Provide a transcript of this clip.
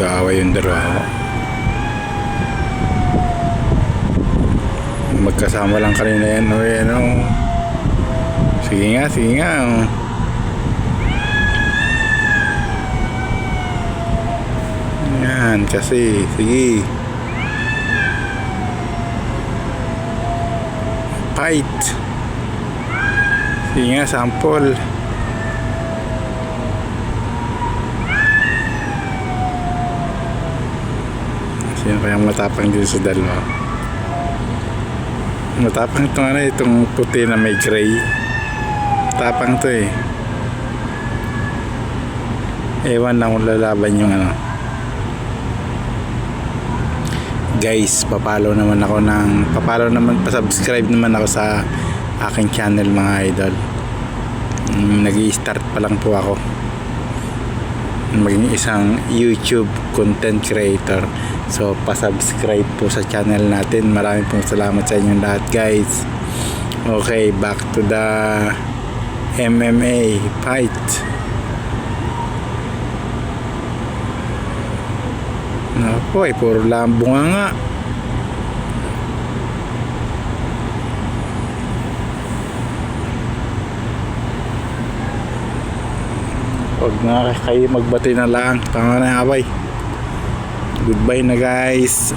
nag-aaway yung dalawa. Magkasama lang kanina yan. Ano. Sige nga, sige nga. Yan, kasi. Sige. Fight. Sige nga, sample. Sino kayang matapang dito sa dalawa? Matapang itong ano, itong puti na may gray. Matapang to eh. Ewan na kung lalaban yung ano. Guys, papalo naman, pa-subscribe naman ako sa aking channel mga idol. Nag-i-start pa lang po ako maging isang YouTube content creator. So pa-subscribe po sa channel natin. Maraming pong salamat sa inyong lahat, guys. Okay, back to the MMA fight. Naku, puro lambong nga. Huwag na kayo magbati na lang. Tama na, abay. Goodbye na, guys.